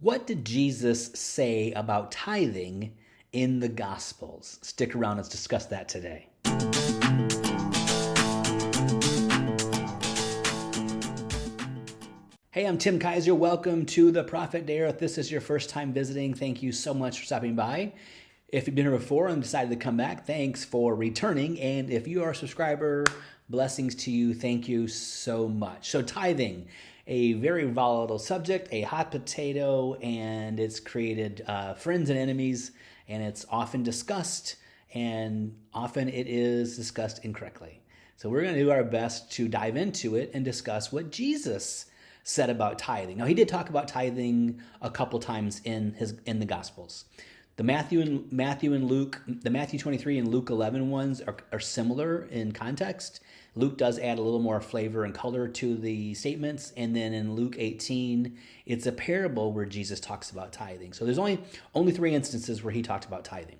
What did Jesus say about tithing in the Gospels? Stick around, let's discuss that today. Hey, I'm Tim Kaiser. Welcome to the Prophet Dare. If this is your first time visiting, thank you so much for stopping by. If you've been here before and decided to come back, thanks for returning. And if you are a subscriber, blessings to you. Thank you so much. So tithing, a very volatile subject, a hot potato, and it's created friends and enemies, and it's often discussed, and often it is discussed incorrecly. So we're going to do our best to dive into it and discuss what Jesus said about tithing. Now, he did talk about tithing a couple times in the Gospels. The Matthew and Luke, the Matthew 23 and Luke 11 ones are similar in context. Luke does add a little more flavor and color to the statements. And then in Luke 18, it's a parable where Jesus talks about tithing. So there's only three instances where he talked about tithing.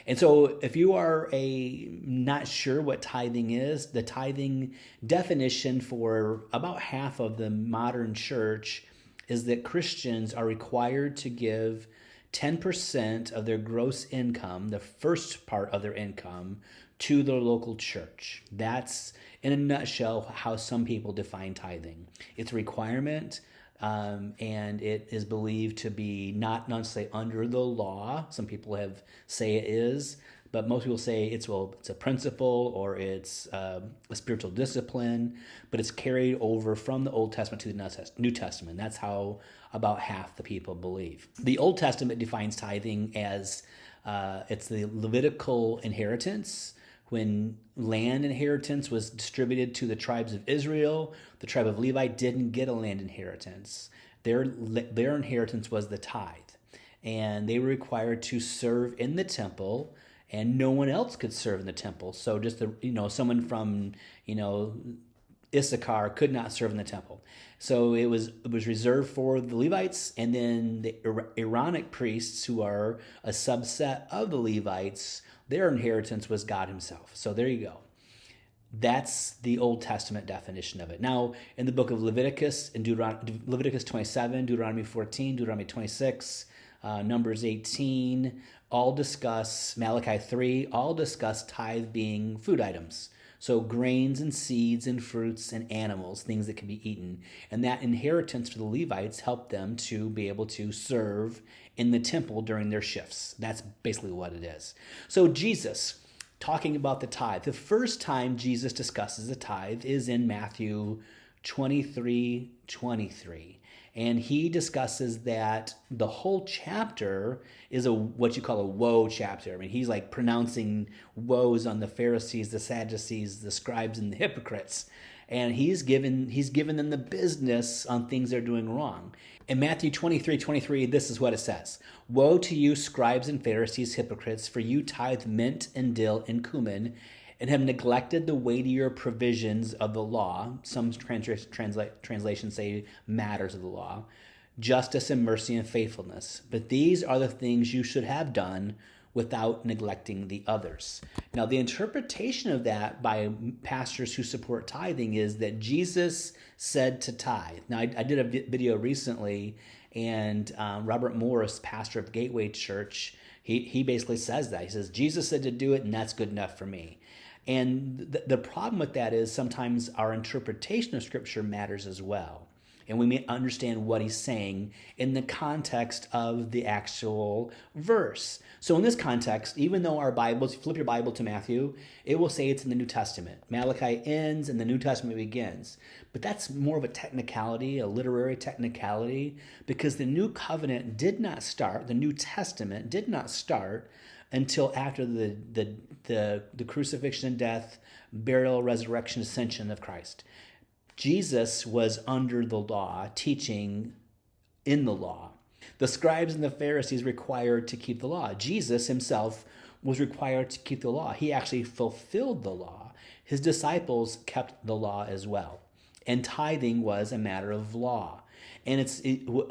And so if you are not sure what tithing is, the tithing definition for about half of the modern church is that Christians are required to give 10% of their gross income, the first part of their income, to their local church. That's, in a nutshell, how some people define tithing. It's a requirement, and it is believed to be not necessarily under the law. Some people say it is, but most people say it's a principle or it's a spiritual discipline, but it's carried over from the Old Testament to the New Testament. That's how about half the people believe. The Old Testament defines tithing as it's the Levitical inheritance. When land inheritance was distributed to the tribes of Israel, the tribe of Levi didn't get a land inheritance. Their inheritance was the tithe, and they were required to serve in the temple, and no one else could serve in the temple. So just someone from Issachar could not serve in the temple. So it was reserved for the Levites, and then the Aaronic priests, who are a subset of the Levites, their inheritance was God himself. So there you go. That's the Old Testament definition of it. Now, in the book of Leviticus, in Leviticus 27, Deuteronomy 14, Deuteronomy 26, Numbers 18, Malachi 3, all discuss tithe being food items. So grains and seeds and fruits and animals, things that can be eaten. And that inheritance for the Levites helped them to be able to serve in the temple during their shifts. That's basically what it is. So Jesus, talking about the tithe. The first time Jesus discusses the tithe is in Matthew 23:23. And he discusses that the whole chapter is what you call a woe chapter. I mean, he's like pronouncing woes on the Pharisees, the Sadducees, the scribes, and the hypocrites. And he's given them the business on things they're doing wrong. In Matthew 23:23, this is what it says. Woe to you, scribes and Pharisees, hypocrites, for you tithe mint and dill and cumin, and have neglected the weightier provisions of the law. Some translations say matters of the law, justice and mercy and faithfulness. But these are the things you should have done without neglecting the others. Now, the interpretation of that by pastors who support tithing is that Jesus said to tithe. Now, I did a video recently, and Robert Morris, pastor of Gateway Church, he basically says that. He says, Jesus said to do it, and that's good enough for me. And the problem with that is sometimes our interpretation of Scripture matters as well. And we may understand what he's saying in the context of the actual verse. So in this context, even though our Bibles, flip your Bible to Matthew, it will say it's in the New Testament. Malachi ends and the New Testament begins. But that's more of a technicality, a literary technicality, because the New Covenant did not start, the New Testament did not start until after the crucifixion, death, burial, resurrection, ascension of Christ. Jesus was under the law, teaching in the law. The scribes and the Pharisees required to keep the law. Jesus himself was required to keep the law. He actually fulfilled the law. His disciples kept the law as well. And tithing was a matter of law. And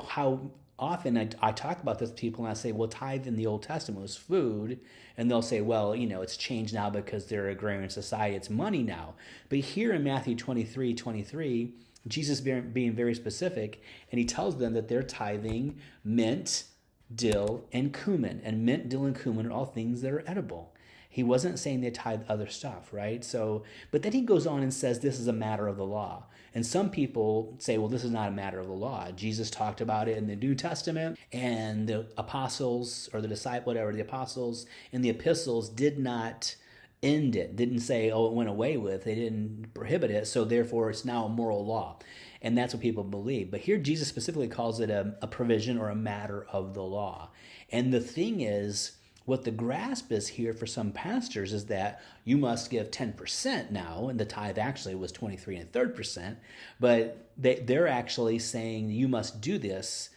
how often I talk about this to people and I say, well, tithe in the Old Testament was food. And they'll say, well, it's changed now because they're an agrarian society. It's money now. But here in Matthew 23:23, Jesus being very specific, and he tells them that they're tithing mint, dill, and cumin. And mint, dill, and cumin are all things that are edible. He wasn't saying they tithe other stuff, right? So, but then he goes on and says this is a matter of the law. And some people say, well, this is not a matter of the law. Jesus talked about it in the New Testament, and the apostles or the disciples, whatever, the apostles in the epistles did not end it, didn't say, oh, it went away with, they didn't prohibit it, so therefore it's now a moral law. And that's what people believe. But here Jesus specifically calls it a provision or a matter of the law. And the thing is, what the grasp is here for some pastors is that you must give 10% now, and the tithe actually was 23 1/3%, but they're actually saying you must do this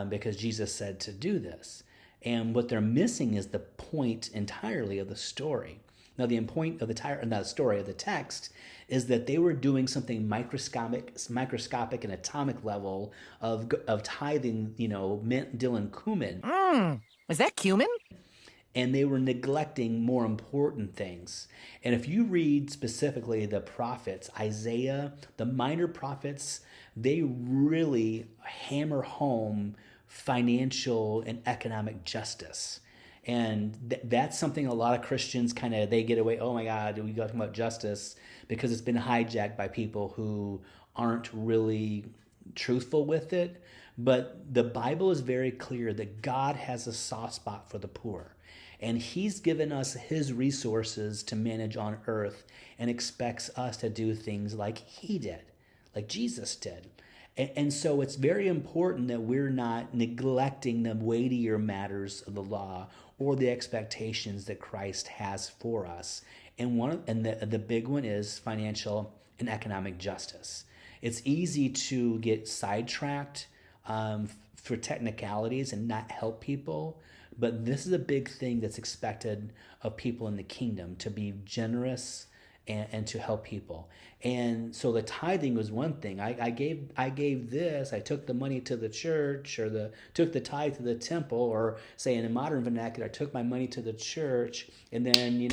because Jesus said to do this. And what they're missing is the point entirely of the story. Now, the point of the story of the text is that they were doing something microscopic and atomic level of tithing, mint, dill, and cumin. Is that cumin? And they were neglecting more important things. And if you read specifically the prophets, Isaiah, the minor prophets, they really hammer home financial and economic justice. And that's something a lot of Christians they get away, oh my God, we talking about justice, because it's been hijacked by people who aren't really truthful with it. But the Bible is very clear that God has a soft spot for the poor. And he's given us his resources to manage on earth and expects us to do things like he did, like Jesus did. And so it's very important that we're not neglecting the weightier matters of the law or the expectations that Christ has for us. And the big one is financial and economic justice. It's easy to get sidetracked for technicalities and not help people. But this is a big thing that's expected of people in the kingdom, to be generous and to help people. And so the tithing was one thing. I gave this, I took the money to the church, or took the tithe to the temple, or say in a modern vernacular, I took my money to the church, and then,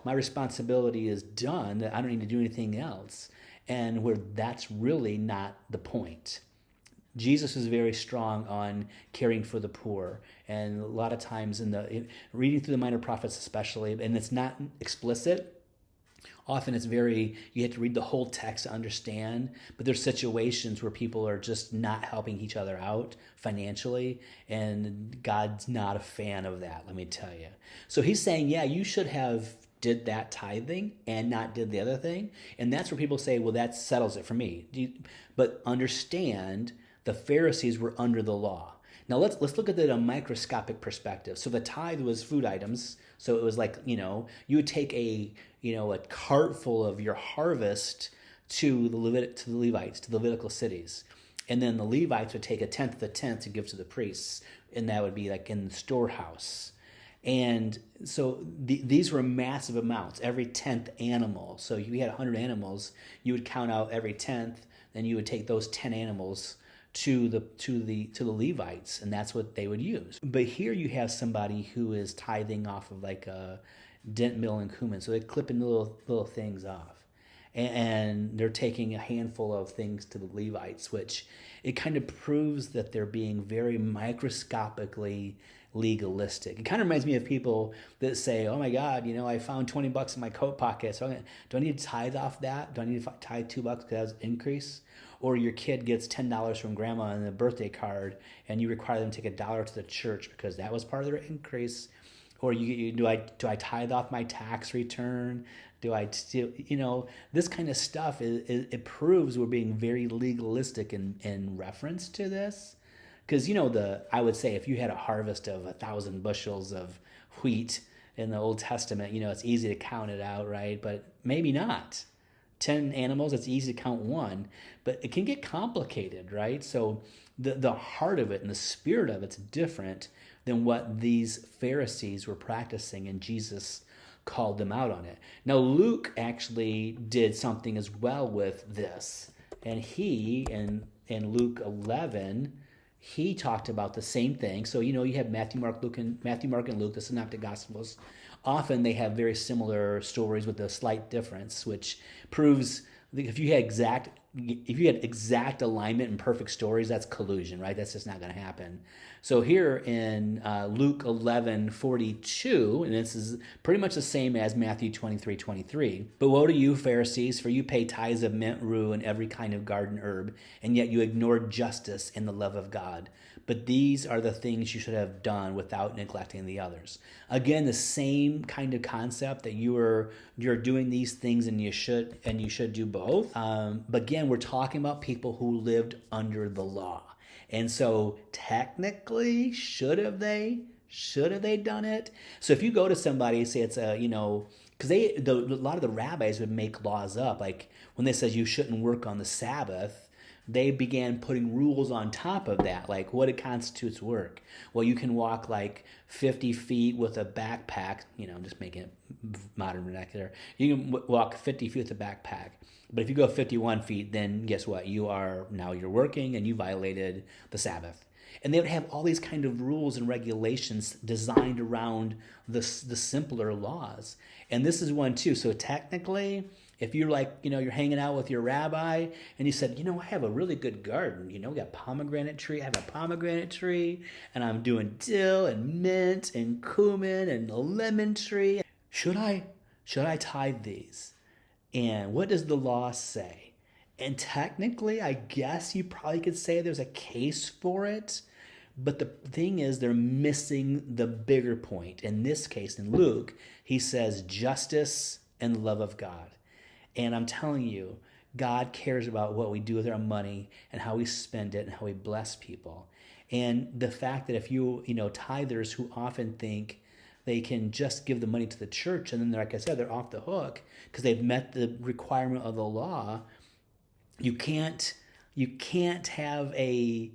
my responsibility is done, that I don't need to do anything else. And where that's really not the point. Jesus is very strong on caring for the poor, and a lot of times in reading through the minor prophets especially, and it's not explicit. Often it's you have to read the whole text to understand, but there's situations where people are just not helping each other out financially, and God's not a fan of that, let me tell you. So he's saying, yeah, you should have did that tithing and not did the other thing, and that's where people say, well, that settles it for me. But understand, the Pharisees were under the law. Now let's look at it in a microscopic perspective. So the tithe was food items. So it was like, you would take a cart full of your harvest to the Levites, to the Levitical cities. And then the Levites would take 1/10 of the tenth to give to the priests. And that would be like in the storehouse. And so these were massive amounts, every 10th animal. So if you had 100 animals, you would count out every 10th, then you would take those 10 animals to the Levites, and that's what they would use. But here you have somebody who is tithing off of like a dent, mill, and cumin, so they're clipping little things off, and they're taking a handful of things to the Levites, which it kind of proves that they're being very microscopically legalistic. It kind of reminds me of people that say, oh my God, I found $20 in my coat pocket, so do I need to tithe off that? Do I need to tithe $2 because that's an increase? Or your kid gets $10 from grandma in a birthday card, and you require them to take $1 to the church because that was part of their increase. Or do I tithe off my tax return? Do I still, this kind of stuff it proves we're being very legalistic in reference to this. Because I would say if you had a harvest of 1,000 bushels of wheat in the Old Testament, it's easy to count it out, right? But maybe not. 10 animals, it's easy to count one, but it can get complicated, right? So the heart of it and the spirit of it's different than what these Pharisees were practicing, and Jesus called them out on it. Now, Luke actually did something as well with this, and he, in Luke 11, he talked about the same thing. So, you have Matthew, Mark, and Luke, the Synoptic Gospels. Often they have very similar stories with a slight difference, which proves that if you had exact if you had exact alignment and perfect stories, that's collusion, right? That's just not going to happen. So here in Luke 11:42, and this is pretty much the same as Matthew 23:23. But woe to you, Pharisees, for you pay tithes of mint, rue, and every kind of garden herb, and yet you ignore justice and the love of God. But these are the things you should have done without neglecting the others. Again, the same kind of concept that you're doing these things and you should do both. But again, we're talking about people who lived under the law. And so technically, should have they done it? So if you go to somebody, say it's because a lot of the rabbis would make laws up, like when they says you shouldn't work on the Sabbath, they began putting rules on top of that, like what it constitutes work. Well, you can walk like 50 feet with a backpack, I'm just making it modern vernacular. You can walk 50 feet with a backpack. But if you go 51 feet, then guess what? You're working and you violated the Sabbath. And they would have all these kind of rules and regulations designed around the simpler laws. And this is one too. So technically, if you're you're hanging out with your rabbi and you said, I have a really good garden, we got pomegranate tree, I have a pomegranate tree, and I'm doing dill and mint and cumin and a lemon tree. Should I tithe these? And what does the law say? And technically, I guess you probably could say there's a case for it. But the thing is, they're missing the bigger point. In this case, in Luke, he says justice and love of God. And I'm telling you, God cares about what we do with our money and how we spend it and how we bless people. And the fact that if tithers who often think they can just give the money to the church and then, like I said, they're off the hook because they've met the requirement of the law, you can't have a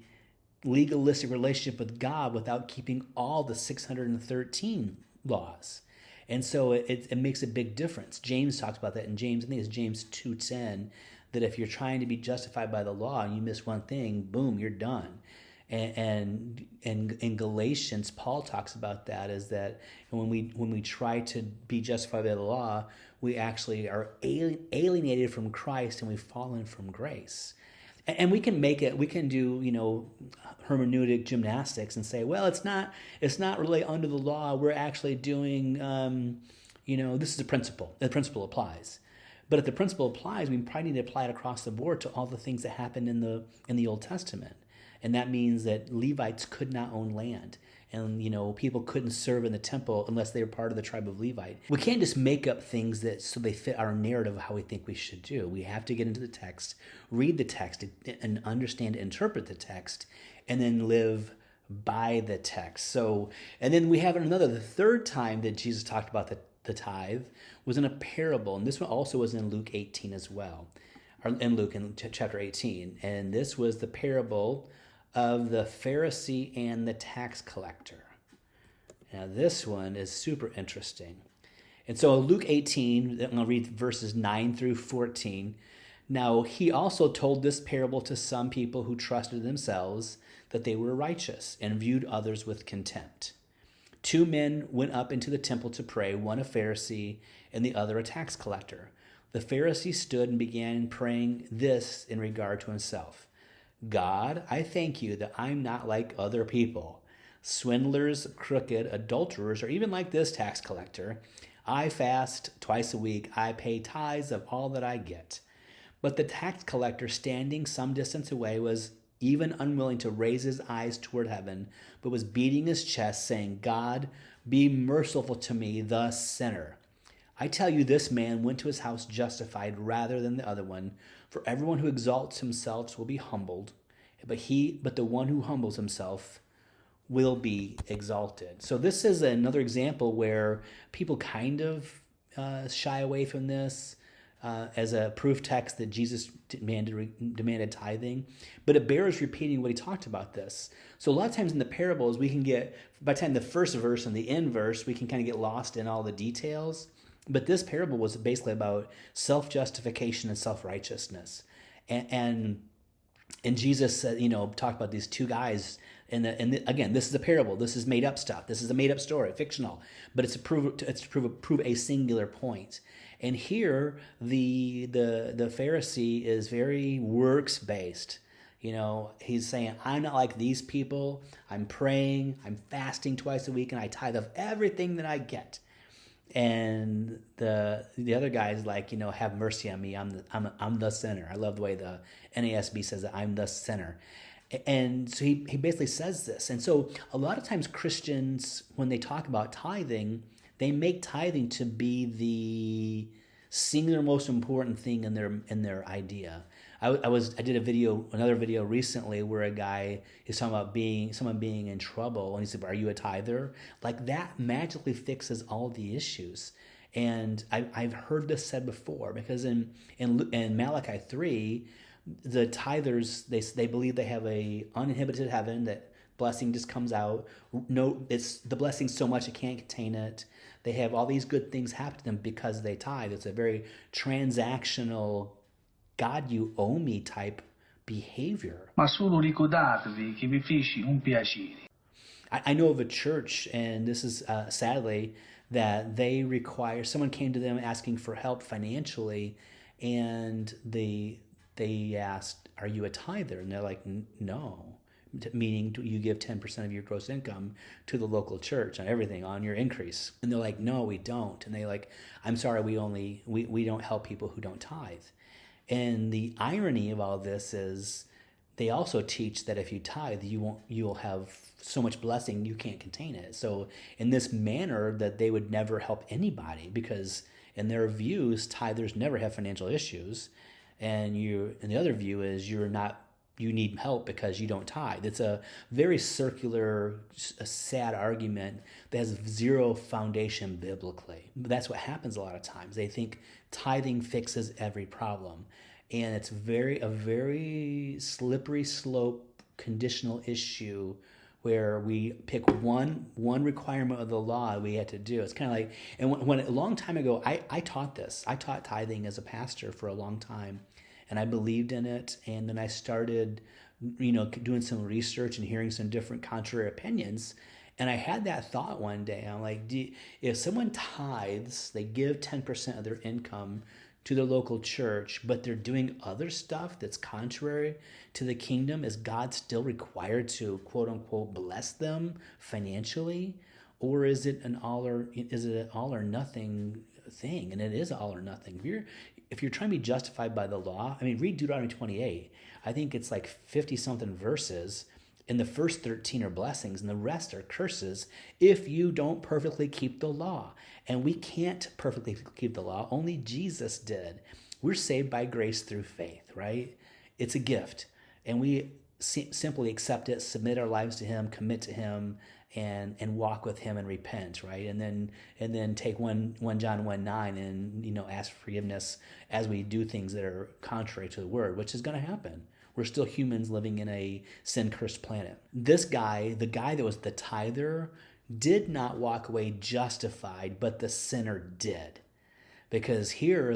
legalistic relationship with God without keeping all the 613 laws. And so it makes a big difference. James talks about that in James, I think it's James 2:10, that if you're trying to be justified by the law and you miss one thing, boom, you're done. And in Galatians, Paul talks about that, is that when we try to be justified by the law, we actually are alienated from Christ and we've fallen from grace. And we can do, hermeneutic gymnastics and say, well, it's not really under the law. We're actually doing, this is a principle. The principle applies. But if the principle applies, we probably need to apply it across the board to all the things that happened in the Old Testament. And that means that Levites could not own land. And, people couldn't serve in the temple unless they were part of the tribe of Levite. We can't just make up things so they fit our narrative of how we think we should do. We have to get into the text, read the text, and understand, interpret the text, and then live by the text. So, and then we have the third time that Jesus talked about the tithe was in a parable. And this one also was in Luke 18 as well, or in chapter 18. And this was the parable of the Pharisee and the tax collector. Now this one is super interesting. And so Luke 18, I'm going to read verses 9 through 14. Now he also told this parable to some people who trusted themselves that they were righteous and viewed others with contempt. 2 men went up into the temple to pray, one a Pharisee and the other a tax collector. The Pharisee stood and began praying this in regard to himself: God, I thank you that I'm not like other people, swindlers, crooked, adulterers, or even like this tax collector. I fast twice a week. I pay tithes of all that I get. But the tax collector, standing some distance away, was even unwilling to raise his eyes toward heaven, but was beating his chest, saying, God, be merciful to me, the sinner. I tell you, this man went to his house justified rather than the other one. For everyone who exalts himself will be humbled, but the one who humbles himself will be exalted. So this is another example where people kind of shy away from this as a proof text that Jesus demanded tithing, but it bears repeating what he talked about this. So a lot of times in the parables, we can get, by the time the first verse and the end verse, we can kind of get lost in all the details. But this parable was basically about self-justification and self-righteousness. And Jesus, talked about these 2 guys Again, this is a parable. This is made up stuff. This is a made up story, fictional, but it's to prove a singular point. And here, the Pharisee is very works based. He's saying, I'm not like these people. I'm praying, I'm fasting twice a week, and I tithe of everything that I get. And the other guy is like, have mercy on me. I'm the sinner. I love the way the NASB says that, I'm the sinner. And so he basically says this. And so a lot of times Christians, when they talk about tithing, they make tithing to be the singular most important thing in their idea. I did another video recently where a guy is talking about someone being in trouble, and he said, "Are you a tither?" Like that magically fixes all the issues. And I've heard this said before, because in Malachi 3, the tithers they believe they have a uninhibited heaven, that blessing just comes out. No, it's the blessing so much it can't contain it. They have all these good things happen to them because they tithe. It's a very transactional, God, you owe me type behavior. Ma solo ricordatevi che vi feci un piacere. I know of a church, and this is sadly, that they require, someone came to them asking for help financially, and they asked, "Are you a tither?" And they're like, "No." Meaning, you give 10% of your gross income to the local church on everything, on your increase. And they're like, "No, we don't." And they like, "I'm sorry, we don't help people who don't tithe." And the irony of all this is they also teach that if you tithe, you'll have so much blessing you can't contain it. So in this manner, that they would never help anybody, because in their views, tithers never have financial issues. And the other view is you need help because you don't tithe. It's a very circular, a sad argument that has zero foundation biblically. But that's what happens a lot of times. They think tithing fixes every problem. And it's a very slippery slope, conditional issue where we pick one requirement of the law we had to do. It's kind of like, and when a long time ago, I taught this. I taught tithing as a pastor for a long time, and I believed in it. And then I started, doing some research and hearing some different contrary opinions. And I had that thought one day. I'm like, if someone tithes, they give 10% of their income to the local church, but they're doing other stuff that's contrary to the kingdom, is God still required to, quote unquote, bless them financially? Or is it an all or nothing thing? And it is all or nothing. If you're trying to be justified by the law, read Deuteronomy 28. I think it's like 50 something verses, and the first 13 are blessings and the rest are curses if you don't perfectly keep the law. And we can't perfectly keep the law. Only Jesus did. We're saved by grace through faith, right? It's a gift. And we simply accept it, submit our lives to him, commit to him, and walk with him and repent, right? And then take 1 John 1:9 and ask for forgiveness as we do things that are contrary to the word, which is going to happen. We're still humans living in a sin-cursed planet. This guy, the guy that was the tither, did not walk away justified, but the sinner did. Because here,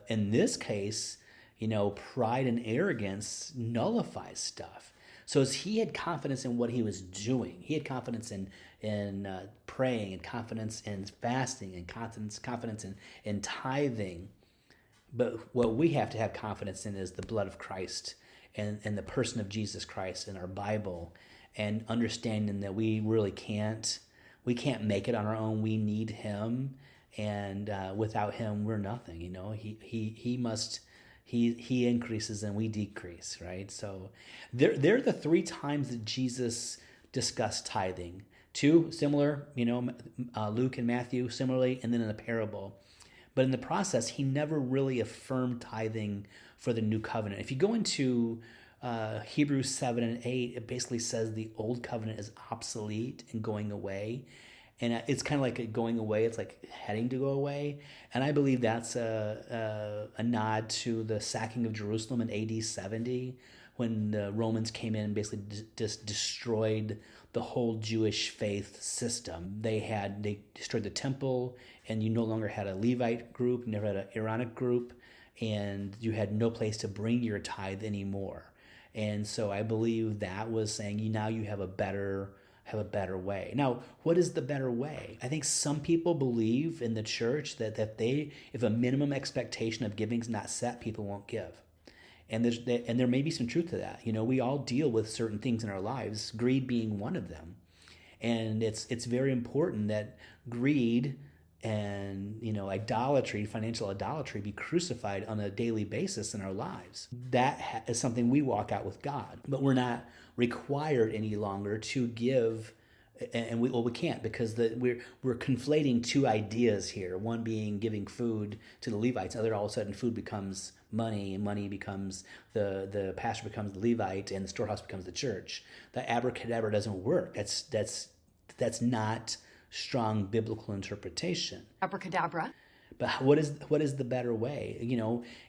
in this case, pride and arrogance nullifies stuff. So as he had confidence in what he was doing, he had confidence in praying, and confidence in fasting, and confidence in tithing. But what we have to have confidence in is the blood of Christ and the person of Jesus Christ in our Bible, and understanding that we really can't make it on our own. We need him, and without him, we're nothing. He increases and we decrease, right? So they're the 3 times that Jesus discussed tithing. 2 similar, Luke and Matthew similarly, and then in the parable. But in the process, he never really affirmed tithing for the new covenant. If you go into Hebrews 7 and 8, it basically says the old covenant is obsolete and going away. And it's kind of like a going away. It's like heading to go away. And I believe that's a nod to the sacking of Jerusalem in AD 70, when the Romans came in and basically just destroyed the whole Jewish faith system. They destroyed the temple, and you no longer had a Levite group, never had an Aaronic group, and you had no place to bring your tithe anymore. And so I believe that was saying, now you have a better way. Now, what is the better way? I think some people believe in the church that if a minimum expectation of giving is not set, people won't give. And there may be some truth to that. We all deal with certain things in our lives, greed being one of them. And it's very important that greed and idolatry, financial idolatry, be crucified on a daily basis in our lives. That is something we walk out with God, but we're not required any longer to give. And we can't, because we're conflating two ideas here. One being giving food to the Levites. Other, all of a sudden, food becomes money, and money becomes the pastor becomes the Levite, and the storehouse becomes the church. The abracadabra doesn't work. That's not strong biblical interpretation. Abracadabra. But what is the better way?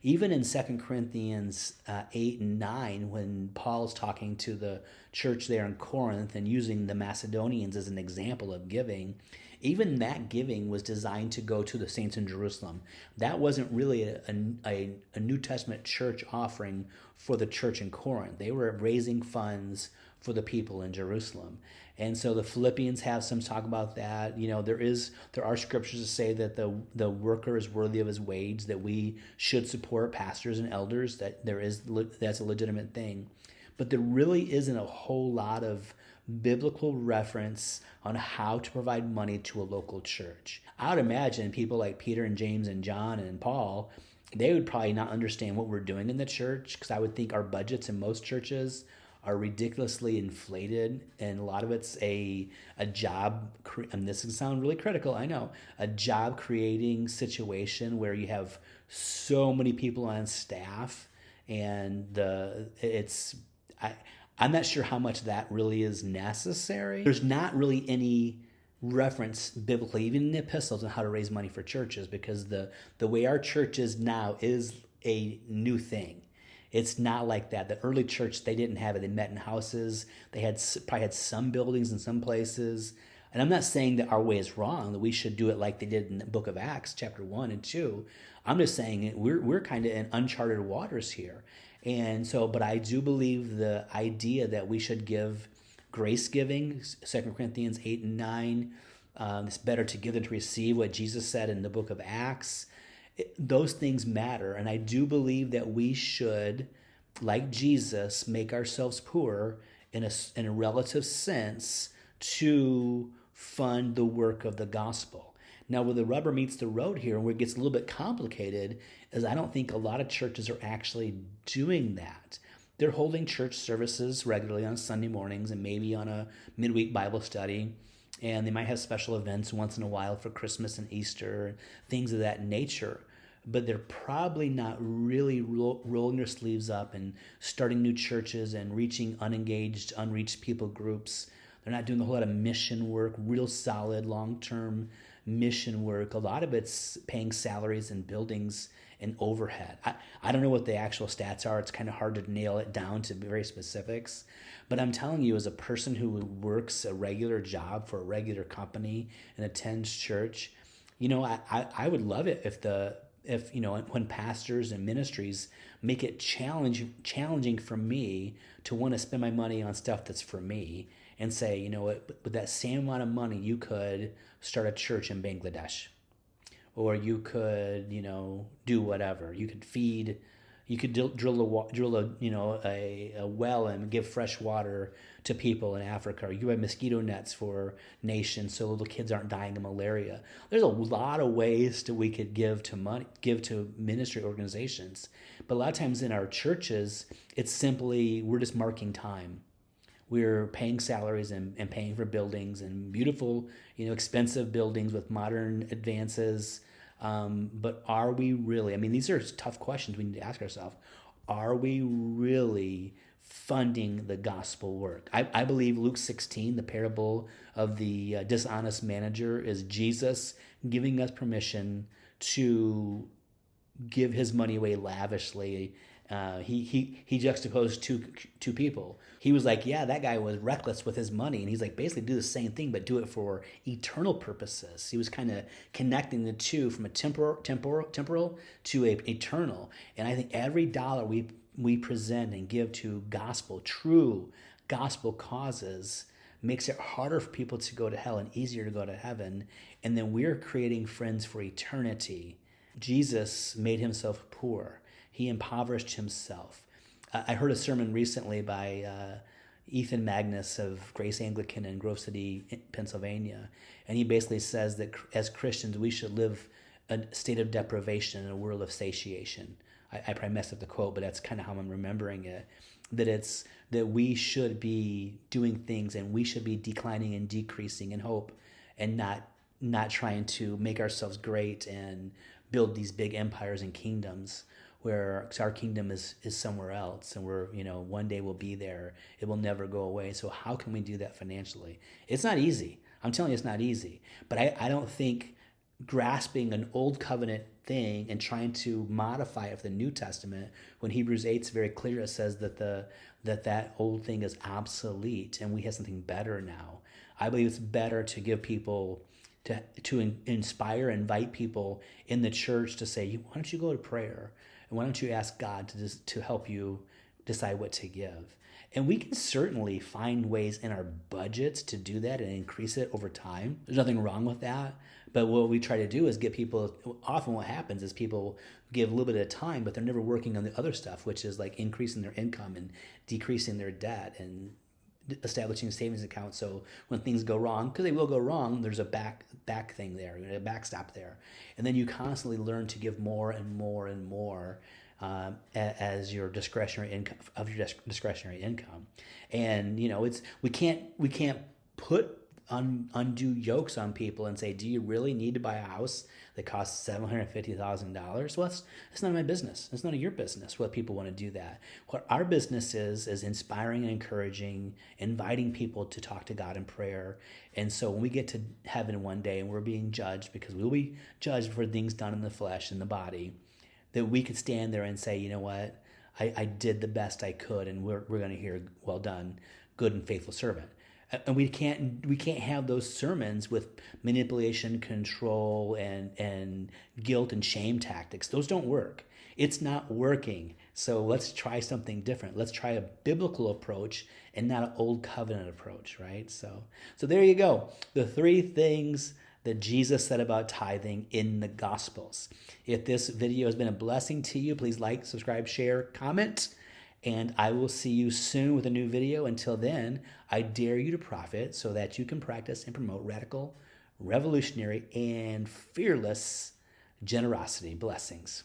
Even in 2 Corinthians 8 and 9, when Paul's talking to the church there in Corinth and using the Macedonians as an example of giving, even that giving was designed to go to the saints in Jerusalem. That wasn't really a New Testament church offering for the church in Corinth. They were raising funds for the people in Jerusalem. And so the Philippians have some talk about that. There are scriptures to say that the worker is worthy of his wage, that we should support pastors and elders, that's a legitimate thing. But there really isn't a whole lot of biblical reference on how to provide money to a local church. I would imagine people like Peter and James and John and Paul, they would probably not understand what we're doing in the church, because I would think our budgets in most churches are ridiculously inflated, and a lot of it's a job, and this can sound really critical, I know, a job creating situation where you have so many people on staff, and I'm not sure how much that really is necessary. There's not really any reference biblically, even in the epistles, on how to raise money for churches, because the way our church is now is a new thing. It's not like that. The early church, they didn't have it. They met in houses. They probably had some buildings in some places. And I'm not saying that our way is wrong, that we should do it like they did in the book of Acts, chapter 1 and 2. I'm just saying we're kind of in uncharted waters here. And so, but I do believe the idea that we should give grace giving, 2 Corinthians 8 and 9, it's better to give than to receive, what Jesus said in the book of Acts. Those things matter. And I do believe that we should, like Jesus, make ourselves poor in a relative sense to fund the work of the gospel. Now, where the rubber meets the road here, and where it gets a little bit complicated, is I don't think a lot of churches are actually doing that. They're holding church services regularly on Sunday mornings and maybe on a midweek Bible study. And they might have special events once in a while for Christmas and Easter, things of that nature. But they're probably not really rolling their sleeves up and starting new churches and reaching unengaged, unreached people groups. They're not doing a whole lot of mission work, real solid, long-term mission work. A lot of it's paying salaries and buildings and overhead. I don't know what the actual stats are. It's kind of hard to nail it down to very specifics. But I'm telling you, as a person who works a regular job for a regular company and attends church, I would love it if when pastors and ministries make it challenging for me to want to spend my money on stuff that's for me, and say, with that same amount of money, you could start a church in Bangladesh, or you could, do whatever. You could feed, you could drill a well and give fresh water to people in Africa, or you have mosquito nets for nations so little kids aren't dying of malaria. There's a lot of ways that we could give to ministry organizations. But a lot of times in our churches, it's simply, we're just marking time. We're paying salaries and paying for buildings and beautiful, expensive buildings with modern advances. But are we really, these are tough questions we need to ask ourselves. Are we really funding the gospel work? I believe Luke 16, the parable of the dishonest manager, is Jesus giving us permission to give his money away lavishly. He juxtaposed two people. He was like, yeah, that guy was reckless with his money, and he's like, basically do the same thing but do it for eternal purposes. He was kind of connecting the two from a temporal to a eternal. And I think every dollar we we present and give to true gospel causes makes it harder for people to go to hell and easier to go to heaven. And then we're creating friends for eternity. Jesus made himself poor. He impoverished himself. I heard a sermon recently by Ethan Magnus of Grace Anglican in Grove City, Pennsylvania. And he basically says that as Christians, we should live a state of deprivation in a world of satiation. I probably messed up the quote, but that's kind of how I'm remembering it. That we should be doing things and we should be declining and decreasing in hope and not trying to make ourselves great and build these big empires and kingdoms where our kingdom is somewhere else and we're, one day we'll be there. It will never go away. So how can we do that financially? It's not easy. I'm telling you, it's not easy. But I don't think grasping an old covenant thing and trying to modify it for the New Testament, when Hebrews 8 is very clear, it says that old thing is obsolete and we have something better now. I believe it's better to give people, to inspire, invite people in the church to say, why don't you go to prayer? And why don't you ask God to help you decide what to give? And we can certainly find ways in our budgets to do that and increase it over time. There's nothing wrong with that. But what we try to do is get people, often what happens is people give a little bit of time, but they're never working on the other stuff, which is like increasing their income and decreasing their debt and establishing a savings account. So when things go wrong, because they will go wrong, there's a back thing there, a backstop there. And then you constantly learn to give more and more and more as your discretionary income. And we can't put undue yokes on people and say, do you really need to buy a house that costs $750,000? Well, that's none of my business. It's none of your business what people want to do that. What our business is inspiring and encouraging, inviting people to talk to God in prayer. And so when we get to heaven one day and we're being judged, because we'll be judged for things done in the flesh, in the body, that we could stand there and say, you know what, I did the best I could, and we're going to hear, well done, good and faithful servant. And we can't have those sermons with manipulation, control, and guilt and shame tactics. Those don't work. It's not working. So let's try something different. Let's try a biblical approach and not an old covenant approach, right? So there you go. The 3 things that Jesus said about tithing in the Gospels. If this video has been a blessing to you, please like, subscribe, share, comment. And I will see you soon with a new video. Until then, I dare you to profit so that you can practice and promote radical, revolutionary, and fearless generosity. Blessings.